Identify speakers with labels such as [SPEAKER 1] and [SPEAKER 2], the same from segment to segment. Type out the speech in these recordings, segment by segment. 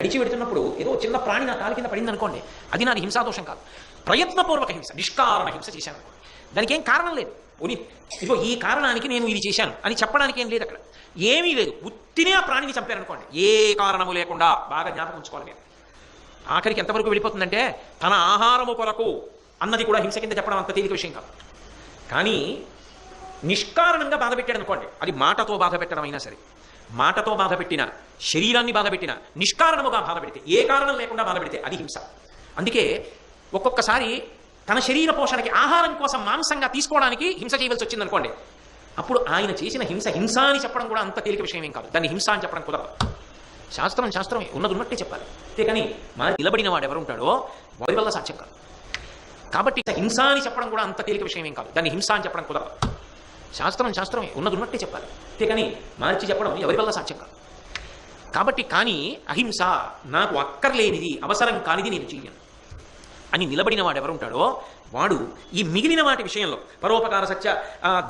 [SPEAKER 1] నడిచి పెడుతున్నప్పుడు ఏదో చిన్న ప్రాణి నా కాలు కింద పడింది అనుకోండి, అది నాది హింసాదోషం కాదు. ప్రయత్నపూర్వక హింస, నిష్కారణ హింస చేశాను అనుకోండి, దానికి ఏం కారణం లేదు. ఇదిగో ఈ కారణానికి నేను ఇది చేశాను అని చెప్పడానికి ఏం లేదు అక్కడ, ఏమీ లేదు. ఉత్తినే ఆ ప్రాణిని చంపారనుకోండి, ఏ కారణము లేకుండా, బాగా జ్ఞాపకం ఉంచుకోవాలి మీరు. ఆఖరికి ఎంతవరకు వెళ్ళిపోతుందంటే తన ఆహారము కొరకు అన్నది కూడా హింస కింద చెప్పడం అంత తేలిక విషయం కాదు. కానీ నిష్కారణంగా బాధ పెట్టాడు అనుకోండి, అది మాటతో బాధ పెట్టడం అయినా సరే, మాటతో బాధ పెట్టిన, శరీరాన్ని బాధ పెట్టిన, నిష్కారణముగా బాధ పెడితే, ఏ కారణం లేకుండా బాధ పెడితే అది హింస. అందుకే ఒక్కొక్కసారి తన శరీర పోషణకి ఆహారం కోసం మాంసంగా తీసుకోవడానికి హింస చేయవలసి వచ్చింది అనుకోండి, అప్పుడు ఆయన చేసిన హింస అని చెప్పడం కూడా అంత తేలిక విషయం ఏం కాదు. దాన్ని హింస అని చెప్పడం కుదరదు. శాస్త్రమే ఉన్నది ఉన్నట్టే చెప్పాలి. అంతేకాని మా నిలబడిన వాడు ఎవరు ఉంటాడో వారి వల్ల సాధ్యం కాదు. కాబట్టి హింస అని చెప్పడం కూడా అంత తేలిక విషయం ఏం కాదు. దాన్ని హింస అని చెప్పడం కుదరదు. శాస్త్రమే ఉన్నది ఉన్నట్టే చెప్పాలి. అంతేకాని మార్చి చెప్పడం ఎవరి వల్ల సాధ్యం కాదు. కాబట్టి కానీ అహింస నాకు అక్కర్లేనిది, అవసరం కానిది నేను చెయ్యను అని నిలబడిన వాడు ఎవరు ఉంటాడో వాడు ఈ మిగిలిన వాటి విషయంలో, పరోపకార సత్య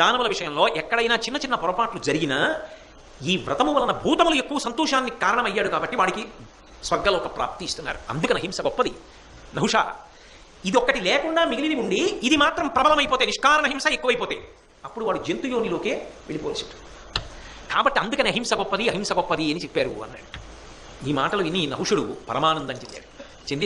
[SPEAKER 1] దానముల విషయంలో ఎక్కడైనా చిన్న చిన్న పొరపాట్లు జరిగినా ఈ వ్రతము వలన భూతములు ఎక్కువ సంతోషానికి కారణమయ్యాడు కాబట్టి వాడికి స్వర్గలోక ప్రాప్తి ఇస్తున్నారు. అందుకని హింస గొప్పది. నహుష ఇది ఒక్కటి లేకుండా మిగిలినవి ఉండి ఇది మాత్రం ప్రబలమైపోతే, నిష్కారణ హింస ఎక్కువైపోతే అప్పుడు వాడు జంతుయోనిలోకే వెళ్ళిపోవలసి ఉంటుంది. కాబట్టి అందుకని అహింస గొప్పది అని చెప్పారు అన్నాడు. ఈ మాటలు విని నహుషుడు పరమానందం చెందాడు.